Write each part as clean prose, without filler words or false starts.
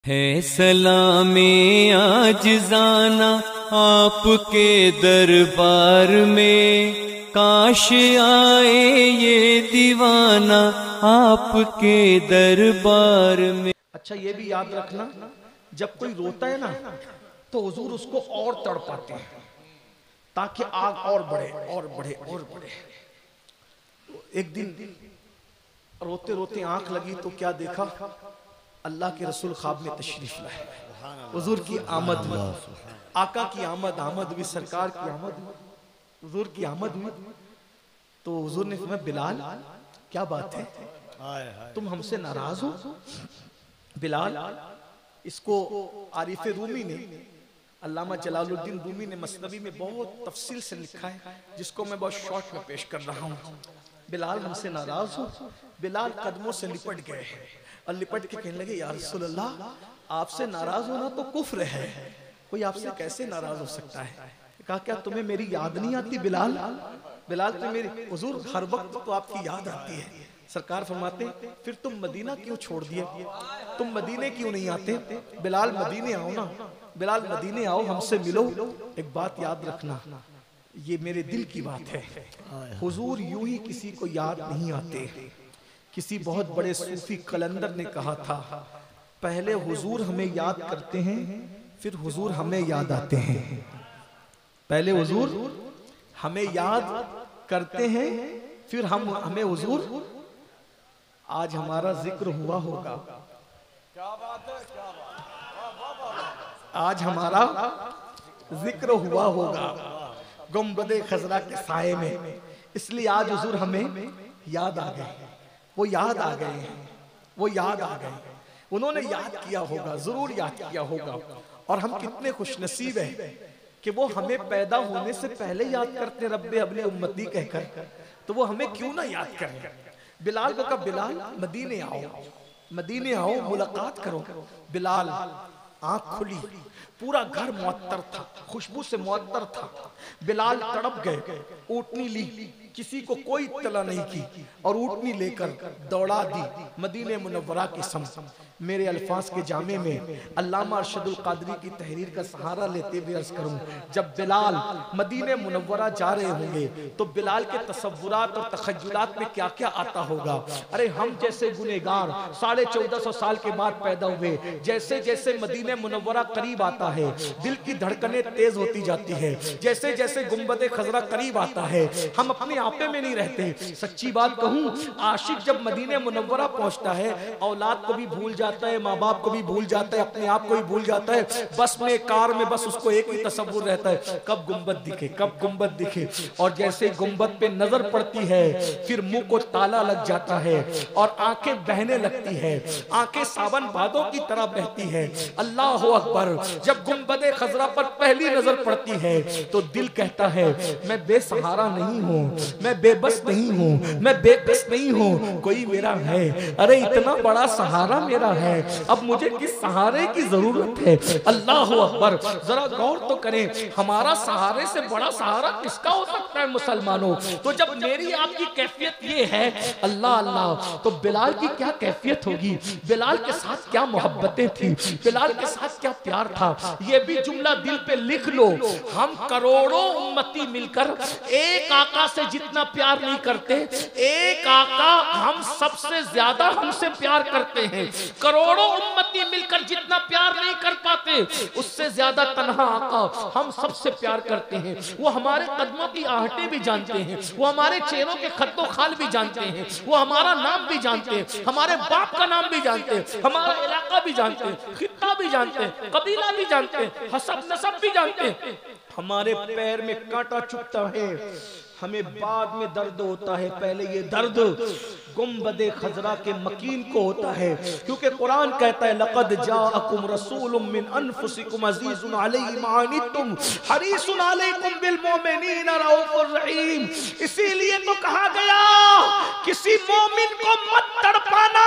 है सलामे आजिज़ाना आपके दरबार में, काश आए ये दीवाना आपके दरबार में। अच्छा ये भी याद रखना, जब कोई रोता है ना तो हुजूर उसको और तड़पाते हैं ताकि आग और बढ़े और बढ़े और बढ़े। तो एक दिन रोते रोते आंख लगी तो क्या देखा, अल्लाह के रसूल ख्वाब में तशरीफ लाए। हुजूर की आमद हुई, आका की आमद हुई, सरकार की आमद हुई, हुजूर की आमद हुई। तो हुजूर ने फरमाया, बिलाल क्या बात है, तुम हमसे नाराज हो? बिलाल, इसको आरिफ रूमी ने, अल्लामा जलालुद्दीन रूमी ने मसनवी में बहुत तफसील से लिखा है, जिसको मैं बहुत शॉर्ट में पेश कर रहा हूँ। बिलाल हमसे नाराज हो? बिलाल कदमों से लिपट गए और लिपट के कहने लगे, या रसूल अल्लाह, आपसे नाराज होना तो कुफ्र है, कोई आपसे कैसे नाराज हो सकता है? कहा, क्या तुम्हें मेरी याद नहीं आती बिलाल? बिलाल तो मेरी, हुजूर हर वक्त तो आपकी याद आती है। सरकार फरमाते, फिर तुम मदीना क्यों छोड़ दिए, तुम मदीने क्यों नहीं आते? बिलाल मदीने आओ ना, बिलाल मदीने आओ, हमसे मिलो। एक बात याद रखना, ये मेरे दिल की बात है, हुजूर यूं ही किसी को याद नहीं आते। किसी बहुत बड़े सूफी कलंदर ने कहा था, पहले हुजूर हमें याद करते हैं, फिर हुजूर हमें याद आते हैं। पहले हुजूर हमें याद करते हैं, फिर हमें हुजूर। आज हमारा जिक्र हुआ होगा, क्या बात है, क्या बात, आज हमारा जिक्र हुआ होगा गुंबदे खजरा के साये में, इसलिए आज हुजूर हमें याद आ गए, वो याद आ गए हैं, वो याद आ गए, उन्होंने याद किया होगा, जरूर याद किया होगा। और हम कितने खुशनसीब हैं कि वो हमें पैदा होने से पहले याद करते, रब्बे हबली उम्मती कहकर, तो वो हमें क्यों ना याद करें। बिलाल को कहा, बिलाल मदीने आओ, मदीने आओ, मुलाकात करो। बिलाल आंख खुली, पूरा घर मुअत्तर था, खुशबू से मुअत्तर था। बिलाल तड़प गए, ऊँटनी ली, किसी को कोई इत्तला नहीं की, और ऊँटनी लेकर दौड़ा दी मदीने मुनव्वरा के सम। मेरे अल्फाज के जामे में अल्लामा अरशदुल कादरी की तहरीर का सहारा लेते हुए अर्ज करूं, जब बिलाल मदीने मुनव्वरा जा रहे होंगे तो बिलाल के तसव्वुरात और तखय्युलात में क्या क्या आता होगा। अरे हम जैसे गुनेगार 1450 साल के बाद पैदा हुए, जैसे जैसे मदीने मुनव्वरा करीब आता है दिल की धड़कनें तेज होती जाती है, जैसे जैसे गुंबदे खजरा करीब आता है हम अपने आपे में नहीं रहते। सच्ची बात कहूं, आशिक जब मदीने मुनव्वरा पहुंचता है औलाद को भी भूल जाता है, माँ बाप को भी भूल जाता है, अपने आप को भी भूल जाता है। बस में कार में बस उसको एक ही तसव्वुर रहता है, कब गुंबद दिखे, कब गुंबद दिखे। और जैसे गुंबद पे नजर पड़ती है फिर मुंह को ताला लग जाता है और आंखें बहने लगती है, आंखें सावन भादों की तरह बहती है। अल्लाह अकबर, जब गुंबदे खजरा पर पहली नजर पड़ती है तो दिल कहता है, मैं बेसहारा नहीं हूँ, मैं बेबस नहीं हूँ, मैं बेकस नहीं हूँ, कोई मेरा है। अरे इतना बड़ा सहारा मेरा है, अब मुझे किस सहारे की जरूरत है। अल्लाह अकबर, जरा गौर तो करें, हमारा सहारे से बड़ा सहारा किसका हो सकता है मुसलमानों। तो जब मेरी आपकी कैफियत ये है, अल्लाह अल्लाह, तो बिलाल की क्या कैफियत होगी, बिलाल के साथ क्या मोहब्बतें थी, बिलाल के साथ क्या प्यार था। ये भी जुमला दिल पे लिख लो, हम करोड़ों उम्मती मिलकर एक आका से जितना प्यार नहीं करते, एक आका हम सबसे ज्यादा हमसे प्यार करते हैं। करोड़ों उम्मती मिलकर जितना प्यार नहीं कर पाते, उससे ज्यादा तन्हा आका हम सबसे प्यार करते हैं। वो हमारे कदमों की आहटें भी जानते हैं, वो हमारे चेहरों के खत्तो खाल भी जानते हैं, वो हमारा नाम भी जानते हैं, हमारे बाप का नाम भी जानते हैं, हमारा इलाका भी जानते हैं, खित्ता भी जानते हैं, कबीला भी जानते हैं, हसब नसब भी जानते हैं। हमारे पैर में कांटा चुभता है, हमें बाद में दर्द होता है, पहले ये दर्द गुंबदे खजरा के मकीन को होता है। क्योंकि कुरान कहता है, लक़द जाअकुम रसूलुम मिन अनफुसिकुम अज़ीज़ुन अलैहि मा अनित्तुम हरीसुन अलैकुम बिल मुमिनीना रऊफ़ुर रहीम। इसीलिए तो कहा गया, किसी मोमिन को मत तड़पाना,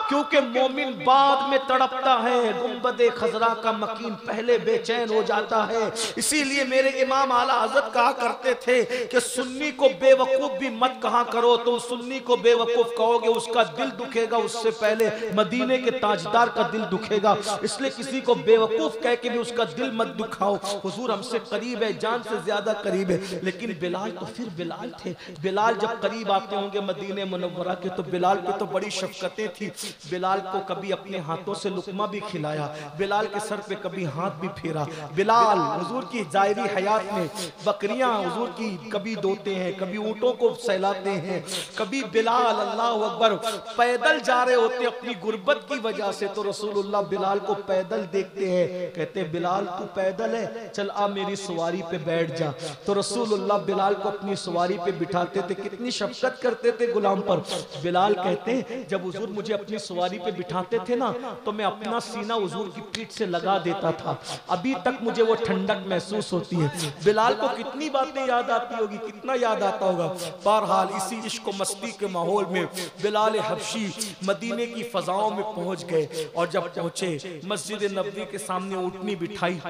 क्योंकि मोमिन बाद में तड़पता है, गुंबदे खजरा का मकीन पहले बेचैन हो जाता है। इसीलिए मेरे इमाम आला हज़रत कहा करते थे कि सुन्नी को बेवकूफ भी मत कहा करो, तुम सुन्नी को बेवकूफ कहोगे उसका दिल दुखेगा, उससे पहले मदीने के ताजदार का दिल दुखेगा। इसलिए किसी को बेवकूफ कह के भी उसका दिल मत दुखाओ। हुजूर हमसे करीब है, जान से ज्यादा करीब है। लेकिन बिलाल तो फिर बिलाल थे। बिलाल जब करीब आते होंगे मदीने मुनव्वरा के तो बिलाल पे तो बड़ी शफकतें थी। बिलाल को कभी अपने हाथों से लुकमा भी खिलाया, बिलाल के सर पे कभी हाथ भी फेरा। बिलाल हुजूर की जायरी हयात में बकरियां हुजूर की कभी दोते हैं, कभी ऊंटों को सहलाते हैं, कभी बिलाल अल्लाह अकबर पैदल जा रहे होते अपनी गुर्बत की वजह से तो रसूलुल्लाह बिलाल को पैदल देखते हैं, कहते बिलाल तू पैदल है, चल आ मेरी सवारी पे बैठ जा। तो रसूलुल्लाह बिलाल को अपनी सवारी पे बिठाते थे, कितनी शफकत करते थे गुलाम पर। बिलाल कहते हैं जब हुजूर मुझे अपनी सवारी पे बिठाते थे ना तो मैं अपना सीना हुजूर की पीठ से लगा देता था, अभी तक मुझे वो ठंडक महसूस होती है। बिलाल को कितनी बातें याद आती होगी, कितना याद आता होगा। बहरहाल इसी इश्क मस्ती के माहौल में बिलाल हबशी मदीने की फजाओं में पहुंच गए और जब पहुंचे मस्जिद नबवी के सामने ऊँटनी बिठाई,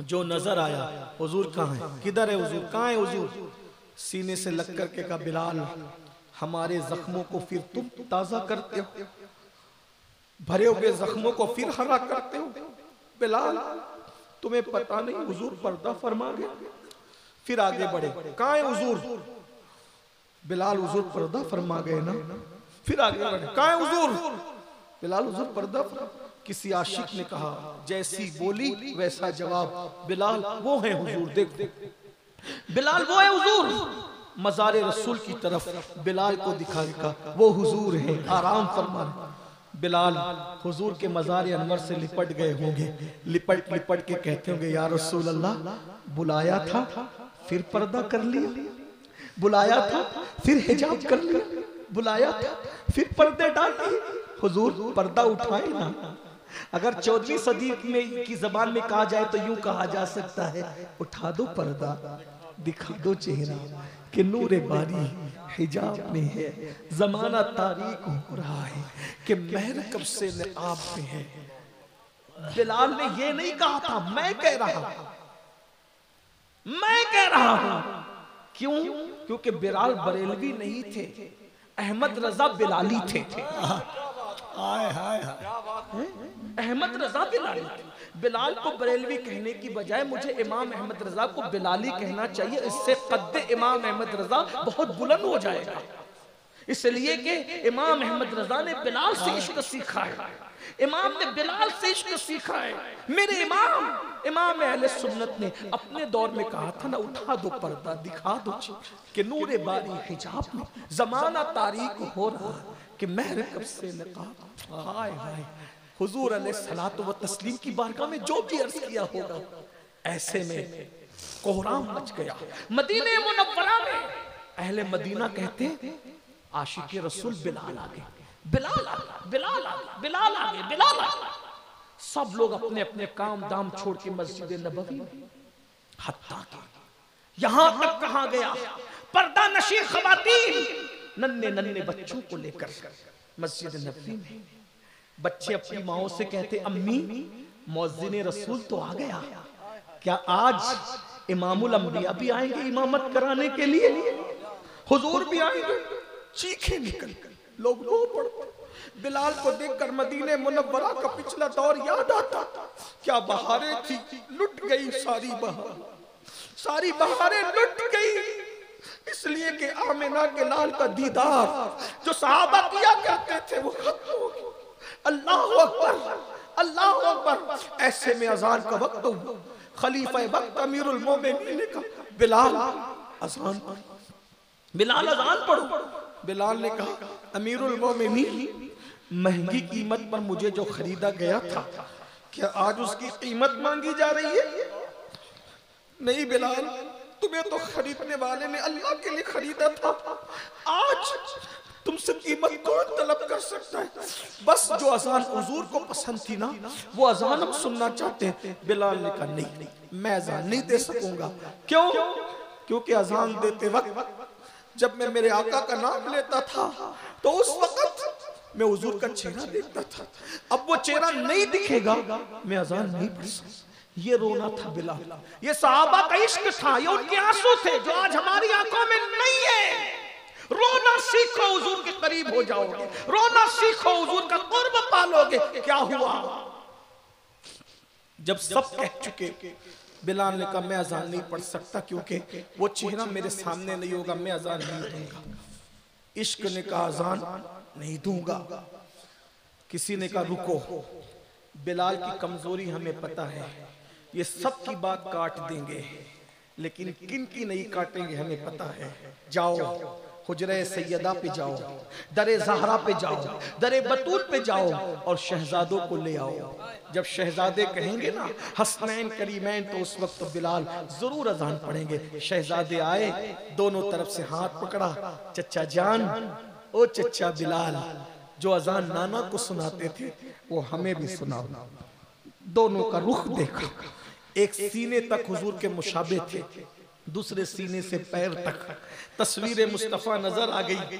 जो नजर आया हुजूर कहाँ है, किधर है हुजूर, कहाँ है हुजूर। सीने से लग करके कहा बिलाल हमारे जख्मों को फिर तुम ताजा करते हो, भरे हुए जख्मों को फिर हरा करते हो। बिलाल तुम्हें पता नहीं हुजूर पर्दा फरमा गए। फिर आगे बढ़े, कहाँ है हुजूर। बिलाल हुजूर पर्दा फरमा गए ना। फिर आगे बढ़े, कहाँ है हुजूर। बिलाल हुजूर पर्दा फरमा। किसी आशिक ने कहा जैसी बोली वैसा जवाब, बिलाल वो है हुजूर, देख बिलाल वो है हुजूर। मज़ारे रसूल की तरफ बिलाल को दिखा, वो हुजूर है, आराम फरमा। बिलाल हुजूर के मज़ार अनवर से लिपट गए होंगे, लिपट लिपट के कहते होंगे या रसूल अल्लाह बुलाया था फिर पर्दा कर लिया, बुलाया था फिर हिजाब कर लिया, बुलाया था फिर पर्दे डाल दिए। हुजूर पर्दा उठाए ना। अगर 14वीं सदी में की जबान में कहा जाए तो यूं कहा जा सकता है उठा दो पर्दा, दिखा दो चेहरा कि नूरे बारी हिजाब में है, जमाना तारीक हो रहा है कि महर कब से आप में है। बिलाल ने ये नहीं कहा था, मैं कह रहा हूं। क्यों? क्योंकि बिलाल बरेलवी नहीं थे, अहमद रजा बिलाली थे। अहमद रजा बिलाली थे। बिलाल को बरेलवी कहने की बजाय मुझे इमाम अहमद रजा को बिलाली कहना चाहिए, इससे कद्दे इमाम अहमद रजा बहुत बुलंद हो जाएगा। इसलिए कि इमाम अहमद रजा ने बिलाल से इश्क सीखा है, इमाम ने बिलाल से इश्क सीखा है। मेरे इमाम अहले सुन्नत ने अपने दौर में कहा था ना उठा दो पर्दा, दिखा दो कि नूरे बारी हिजाब में जमाना तारीक हो रहा कि महर कब से नकाब। हाय हाय हुजूर अलैहिस्सलातु व तस्लीम की बारगाह में जो भी अर्ज किया होगा, ऐसे में कोहराम मच गया मदीने मुनव्वरा में। अहले मदीना कहते आशिक रसूल बिलाल आ गए, बिलाल आ गए, बिलाल आ गए, बिलाल आ गए, बिलाल आ गए। सब लोग अपने अपने काम दाम छोड़ के मस्जिद नबवी में, हत्ता के यहां तक कहा गया पर्दा नशी खवातीन नन्हे नन्हे बच्चों को लेकर मस्जिद नबवी में। बच्चे अपनी माओ से कहते अम्मी मुअज्जिन रसूल तो आ गया, क्या आज इमामुल अंबिया भी आएंगे इमामत कराने के लिए, हुजूर भी आएंगे। चीखें निकल लोग रो पड़ते। बिलाल को देखकर मदीने मुनव्वरा का पिछला दौर याद आता। क्या बहारें थी, लुट गई सारी बहार, सारी बहारें लुट गई। इसलिए कि आमिना के लाल का दीदार जो सहाबा किया करते थे वो खत्म हो गया। अल्लाह अकबर, अल्लाह अकबर। ऐसे में अजान का वक्त हुआ, खलीफा वक्त अमीरुल मोमिनीन ने कहा बिलाल अजान पढ़ो, बिलाल अजान पढ़ो। बिलाल ने कहा अमीरुल मोमिनीन महंगी कीमत पर मुझे जो खरीदा गया था क्या आज उसकी कीमत मांगी जा रही है? नहीं बिलाल, तुम्हें तो खरीदने वाले ने अल्लाह के लिए खरीदा था, आज तुमसे कीमत कौन तलब कर सकता है? बस जो अजान हुजूर को पसंद थी ना वो अजान हम सुनना चाहते हैं। बिलाल ने कहा नहीं, मैं अजान नहीं दे सकूंगा। क्यों? क्योंकि अजान देते वक्त जब मैं मेरे आका का नाम लेता था तो उस वक्त मैं हुजूर का चेहरा देखता था, अब वो चेहरा नहीं दिखेगा, मैं अजान नहीं पढ़ सकता। ये रोना था बिलाल, ये सहाबा का इश्क था, ये उनके आंसू थे जो आज हमारी आंखों में नहीं है। रोना सीखो, हुजूर के करीब हो जाओगे। रोना सीखो, हुजूर का कुर्ब पालोगे। क्या हुआ जब सब कह चुके, बिलाल ने कहा मैं अजान नहीं पढ़ सकता क्योंकि वो चेहरा मेरे सामने नहीं होगा, मैं अजान नहीं दूंगा। इश्क ने कहा अजान नहीं दूंगा। किसी ने कहा रुको, बिलाल की कमजोरी हमें पता है, ये सब की बात काट देंगे लेकिन किन की नहीं काटेंगे हमें पता है। जाओ हुजरे सैयदा पे जाओ, दरे ज़हरा पे जाओ, दरे बतूल पे जाओ और शहजादों को ले आओ। जब शहजादे कहेंगे ना हसनैन करीमैन, तो उस वक्त तो बिलाल जरूर अजान पढ़ेंगे। शहजादे आए, दोनों तरफ से हाथ पकड़ा, चचा जान, ओ चचा बिलाल, जो अजान नाना को सुनाते थे वो हमें भी सुनाओ। दोनों का रुख देखा, एक सीने तक हुजूर के मुशाबे थे, दूसरे सीने से पैर तक तस्वीर मुस्तफा नजर आ गई।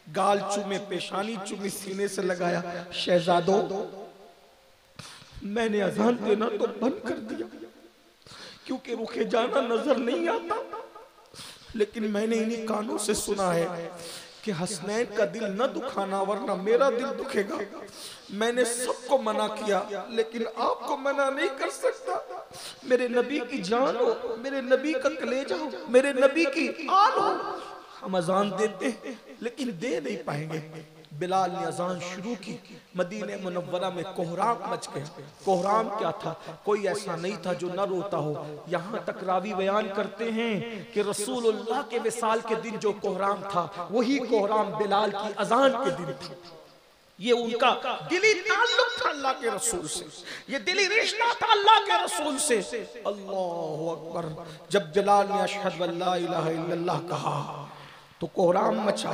गाल चूमे, पेशानी चूमी, सीने से लगाया। शहजादों, मैंने अजान देना तो बंद कर दिया क्योंकि रुके जाना नजर नहीं आता, लेकिन मैंने इन्हीं कानों से सुना है कि हसनैन का दिल न दुखाना वरना मेरा दिल दुखेगा। मैंने सबको मना किया लेकिन आपको मना नहीं कर सकता। मेरे नबी की जान हो, मेरे नबी का कलेजा हो, मेरे नबी की आन हो। हम अजान देते लेकिन दे नहीं पाएंगे। बिलाल ने अजान शुरू की। मदीने मुनव्वरा में कोहराम मच गया। कोहराम क्या था? कोई ऐसा नहीं था जो न रोता हो। यहाँ तक रावी बयान करते हैं कि रसूलुल्लाह के विसाल के दिन जो कोहराम था वही कोहराम बिलाल की अजान के दिन था। ये उनका दिली ताल्लुक था अल्लाह के रसूल से, ये दिली रिश्ता था अल्लाह के रसूल से। अल्लाहु अकबर। जब बिलाल ने अशहदु अल्ला इलाहा इल्लल्लाह कहा तो कोहराम मचा।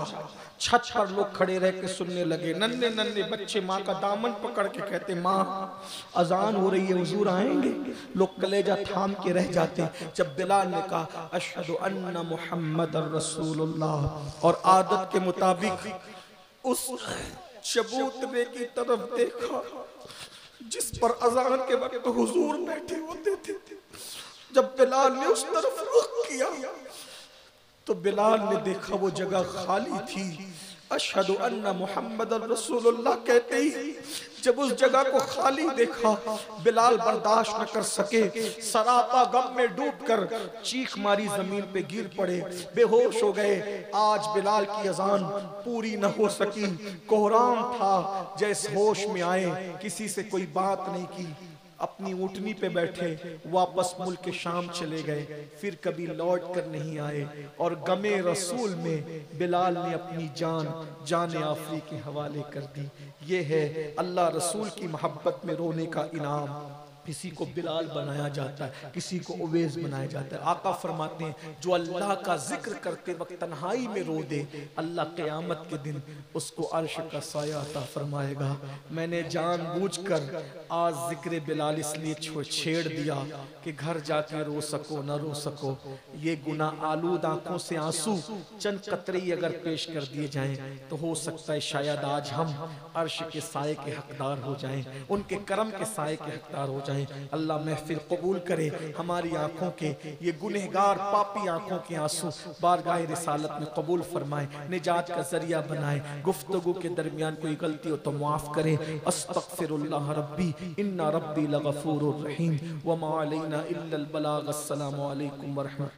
छत पर लोग खड़े रह के सुनने लगे। नन्हे नन्हे बच्चे माँ का दामन पकड़ के कहते, माँ अजान हो रही है, हुजूर आएंगे। लोग कलेजा थाम के रह जाते। जब बिलाल ने कहा अशहदु अन्ना मुहम्मदर रसूलुल्लाह और आदत के मुताबिक उस चबूतरे की तरफ देखा जिस पर अजान के वक्त हुजूर बैठे होते थे। जब बिलाल ने उस तरफ रुख किया तो बिलाल ने देखा वो जगह खाली थी। अशहदु अन्ना मुहम्मद रसूलुल्लाह कहते ही जब उस जगह को खाली देखा बिलाल बर्दाश्त न कर सके, सरापा गम में डूबकर चीख मारी, जमीन पे गिर पड़े, बेहोश हो गए। आज बिलाल की अजान पूरी न हो सकी। कोहराम था, जैसे होश में आए किसी से कोई बात नहीं की, अपनी ऊँटनी पे बैठे वापस मुल्क शाम चले गए, फिर कभी लौट कर नहीं आए। और गमे रसूल में बिलाल ने अपनी जान आफरी के हवाले कर दी। ये है अल्लाह रसूल की मोहब्बत में रोने का इनाम। किसी को बिलाल बनाया जाता है, किसी को उवैस बनाया जाता है। आका फरमाते हैं जो अल्लाह का जिक्र करते वक्त तन्हाई में रो दे, अल्लाह क़यामत के दिन उसको अर्श का साया अता फरमाएगा। मैंने जानबूझकर आज जिक्र बिलाल इसलिए छेड़ दिया कि घर जाकर रो सको न रो सको। ये गुनाह आलूद आंखों से आंसू चंद कतरे अगर पेश कर दिए जाएं तो हो सकता है शायद आज हम अर्श के साये के हकदार हो जाएं, उनके करम के साये के हकदार हो जाएं। अल्लाह महफिल कबूल करे, हमारी आंखों के ये गुनहगार पापी आंखों के आंसू बारगाह रिसालत में कबूल फरमाए, निजात का जरिया बनाए। गुफ्तगू के दरमियान कोई गलती हो तो माफ करे। अस्तगफिरुल्लाह रब्बी इन्ना रब्बी लगफूरुर रहीम व मा अलैना इल्लल बलाग। अस्सलामु अलैकुम व रहमतुल्लाह।